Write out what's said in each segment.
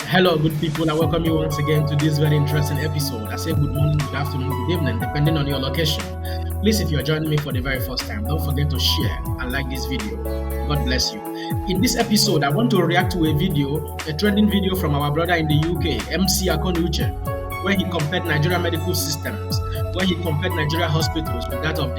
Hello, good people. I welcome you once again to this very interesting episode. I say good morning, good afternoon, good evening, depending on your location. Please, if you're joining me for the very first time, don't forget to share and like this video. God bless you. In this episode, I want to react to a trending video from our brother in the UK, MC Akonuche, where he compared Nigeria medical systems, where he compared Nigeria hospitals with that of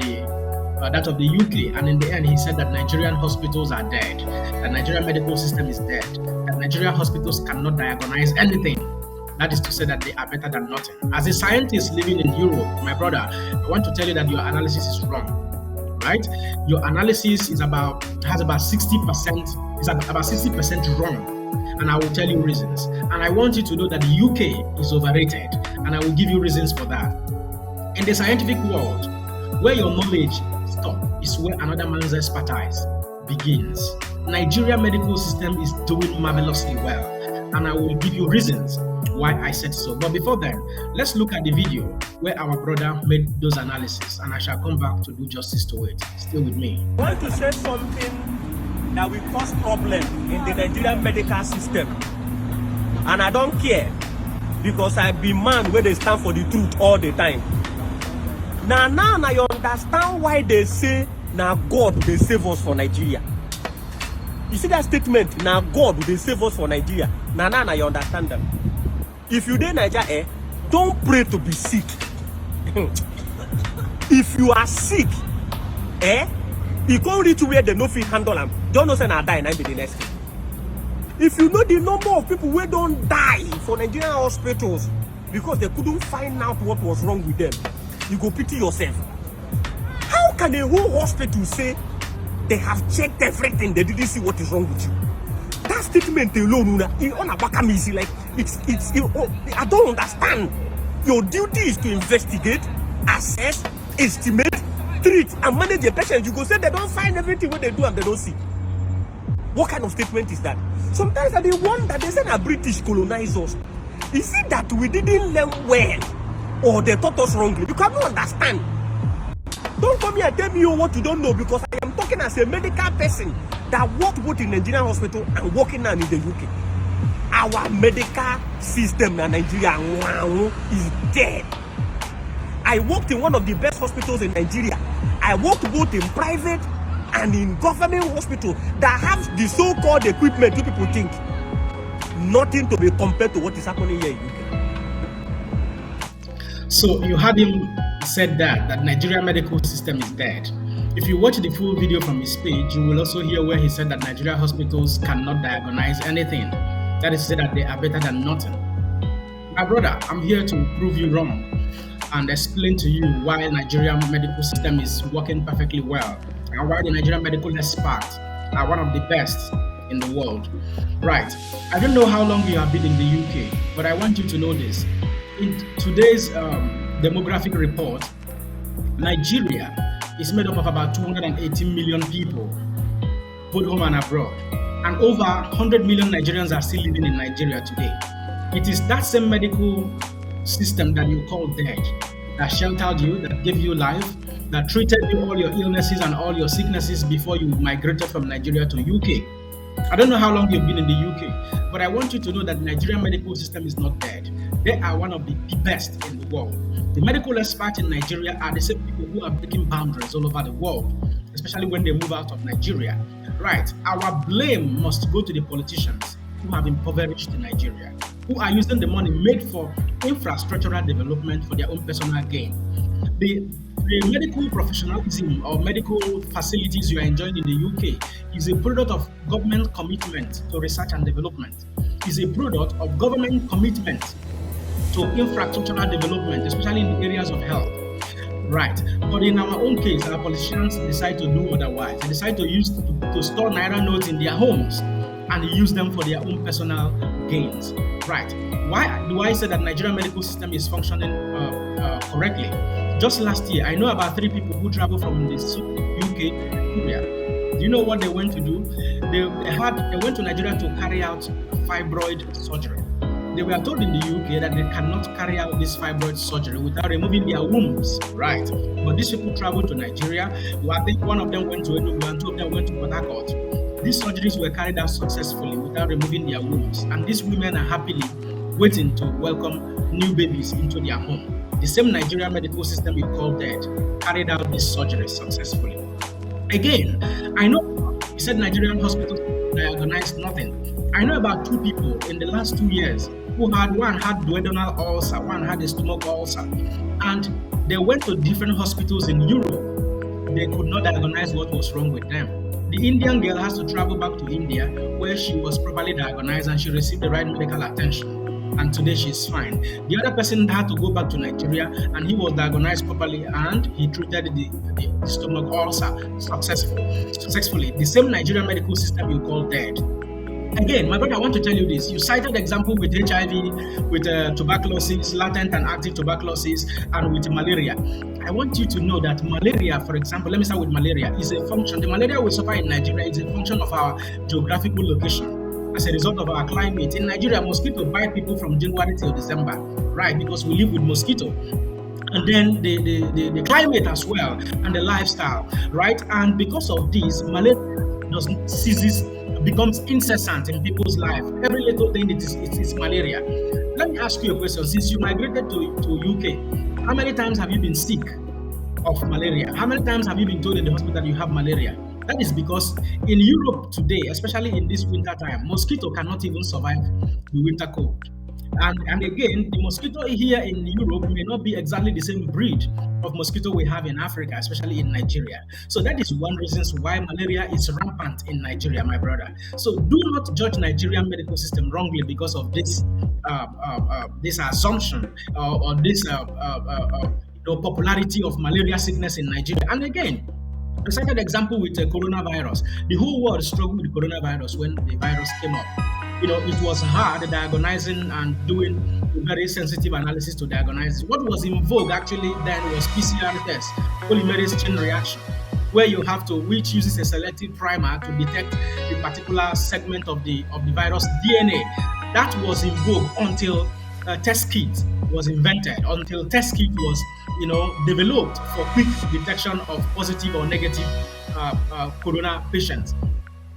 the UK, and in the end he said that Nigerian hospitals are dead, that Nigerian medical system is dead, that Nigerian hospitals cannot diagonize anything. That is to say that they are better than nothing. As a scientist living in Europe, my brother, I want to tell you that your analysis is wrong, right? Your analysis has about 60%, is about 60% wrong, and I will tell you reasons. And I want you to know that the UK is overrated, and I will give you reasons for that. In the scientific world, where your knowledge stops is where another man's expertise begins. Nigeria medical system is doing marvelously well, and I will give you reasons why I said so. But before then, let's look at the video where our brother made those analyses, and I shall come back to do justice to it. Stay with me. I want to say something that will cause problem in the Nigerian medical system, and I don't care because I be man where they stand for the truth all the time. Now you understand why they say now God will save us for Nigeria. You see that statement, now God will save us for Nigeria. Now you understand them. If you dey Nigeria, don't pray to be sick. If you are sick, you can't reach where they no fit handle them. Don't know say na die, na be the next thing. If you know the number of people who don't die for Nigerian hospitals because they couldn't find out what was wrong with them, you go pity yourself. How can a whole hospital say they have checked everything, they didn't see what is wrong with you? That statement alone, like I don't understand. Your duty is to investigate, assess, estimate, treat, and manage the patient. You go say they don't find everything what they do and they don't see. What kind of statement is that? Sometimes I wonder, they say that British colonized us. Is it that we didn't learn well, or they taught us wrongly? You cannot understand. Don't come here and tell me what you don't know, because I am talking as a medical person that worked both in Nigerian hospital and working now in the UK. Our medical system in Nigeria is dead. I worked in one of the best hospitals in Nigeria. I worked both in private and in government hospital that have the so-called equipment you people think. Nothing to be compared to what is happening here in UK. So you had him said that Nigeria medical system is dead. If you watch the full video from his page, you will also hear where he said that Nigeria hospitals cannot diagnose anything. That is to say that they are better than nothing. My brother, I'm here to prove you wrong and explain to you why Nigeria medical system is working perfectly well and why the Nigerian medical experts are one of the best in the world. Right. I don't know how long you have been in the UK, but I want you to know this. In today's demographic report, Nigeria is made up of about 218 million people, both home and abroad, and over 100 million Nigerians are still living in Nigeria today. It is that same medical system that you call dead, that sheltered you, that gave you life, that treated you all your illnesses and all your sicknesses before you migrated from Nigeria to UK. I don't know how long you've been in the UK, but I want you to know that the Nigerian medical system is not dead. They are one of the best in the world. The medical experts in Nigeria are the same people who are breaking boundaries all over the world, especially when they move out of Nigeria. Right, our blame must go to the politicians who have impoverished Nigeria, who are using the money made for infrastructural development for their own personal gain. The medical professionalism or medical facilities you are enjoying in the UK is a product of government commitment to research and development. Is a product of government commitment to infrastructural development, especially in the areas of health. Right. But in our own case, our politicians decide to do otherwise. They decide to store Naira notes in their homes and use them for their own personal gains. Right. Why do I say that Nigerian medical system is functioning correctly? Just last year, I know about 3 people who traveled from the UK to Nigeria. Do you know what they went to do? They went to Nigeria to carry out fibroid surgery. They were told in the UK that they cannot carry out this fibroid surgery without removing their wombs, right? But these people traveled to Nigeria. I think one of them went to Enugu and 2 of them went to Port Harcourt. These surgeries were carried out successfully without removing their wombs, and these women are happily waiting to welcome new babies into their home. The same Nigerian medical system you call dead carried out this surgery successfully. Again, I know you said Nigerian hospitals diagnosed nothing. I know about two people in the last 2 years who had one had duodenal ulcer, one had a stomach ulcer, and they went to different hospitals in Europe. They could not diagnose what was wrong with them. The Indian girl has to travel back to India where she was properly diagnosed and she received the right medical attention. And today she's fine. The other person had to go back to Nigeria and he was diagnosed properly and he treated the stomach ulcer successfully. The same Nigerian medical system you call dead. Again, my brother, I want to tell you this. You cited example with HIV, with tuberculosis, latent and active tuberculosis, and with malaria. I want you to know that malaria, for example, let me start with malaria, is a function. The malaria we suffer in Nigeria is a function of our geographical location. As a result of our climate. In Nigeria, mosquito bite people from January till December, right? Because we live with mosquito. And then the climate as well, and the lifestyle, right? And because of this, malaria becomes incessant in people's life. Every little thing it is malaria. Let me ask you a question. Since you migrated to UK, how many times have you been sick of malaria? How many times have you been told in the hospital you have malaria? That is because in Europe today, especially in this winter time, mosquito cannot even survive the winter cold. And again, the mosquito here in Europe may not be exactly the same breed of mosquito we have in Africa, especially in Nigeria. So that is one reason why malaria is rampant in Nigeria, my brother. So do not judge Nigerian medical system wrongly because of this this assumption or this popularity of malaria sickness in Nigeria. And again, a second example with the coronavirus. The whole world struggled with coronavirus when the virus came up. It was hard diagnosing and doing very sensitive analysis to diagnose. What was in vogue actually then was PCR test, polymerase chain reaction, where which uses a selective primer to detect a particular segment of the virus DNA. That was in vogue until test kit was invented, until test kit was developed for quick detection of positive or negative corona patients.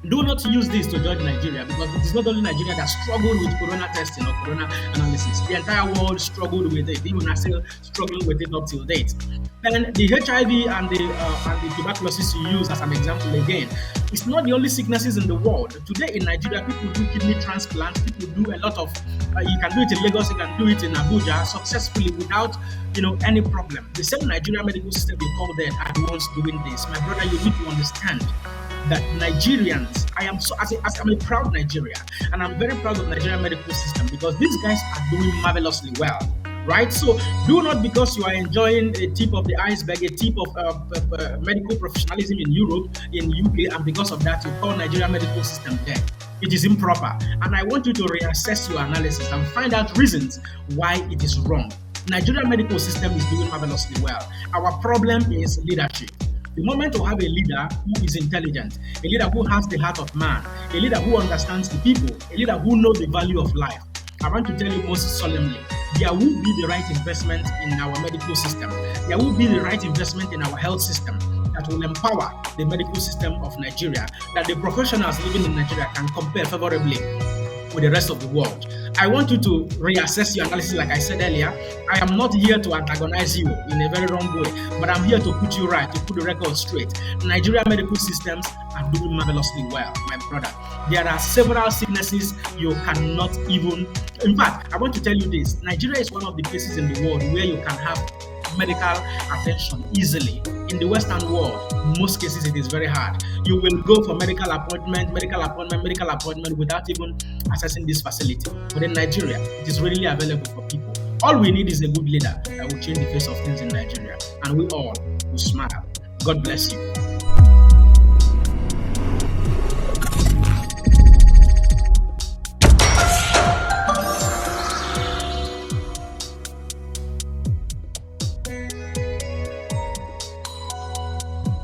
Do not use this to judge Nigeria because it is not only Nigeria that struggled with corona testing or corona analysis. The entire world struggled with it. Even are still struggling with it up till date. And the HIV and the tuberculosis you use as an example again, it's not the only sicknesses in the world. Today in Nigeria, people do kidney transplants. People do a lot of. You can do it in Lagos. You can do it in Abuja successfully without any problem. The same Nigerian medical system we call them are the ones doing this. My brother, you need to understand that Nigerians, I'm a proud Nigerian, and I'm very proud of Nigerian medical system because these guys are doing marvelously well, right? So do not, because you are enjoying a tip of the iceberg, a tip of medical professionalism in Europe, in UK, and because of that you call Nigerian medical system dead. It is improper, and I want you to reassess your analysis and find out reasons why it is wrong. Nigerian medical system is doing marvelously well. Our problem is leadership. The moment you have a leader who is intelligent, a leader who has the heart of man, a leader who understands the people, a leader who knows the value of life, I want to tell you most solemnly, there will be the right investment in our medical system. There will be the right investment in our health system that will empower the medical system of Nigeria, that the professionals living in Nigeria can compare favorably with the rest of the world. I want you to reassess your analysis, like I said earlier. I am not here to antagonize you in a very wrong way, but I'm here to put you right, to put the record straight. Nigerian medical systems are doing marvelously well, my brother. There are several sicknesses you cannot even. In fact, I want to tell you this. Nigeria is one of the places in the world where you can have medical attention easily. In the Western world, in most cases it is very hard. You will go for medical appointment without even accessing this facility. But in Nigeria, it is readily available for people. All we need is a good leader that will change the face of things in Nigeria, and we all will smile. God bless you.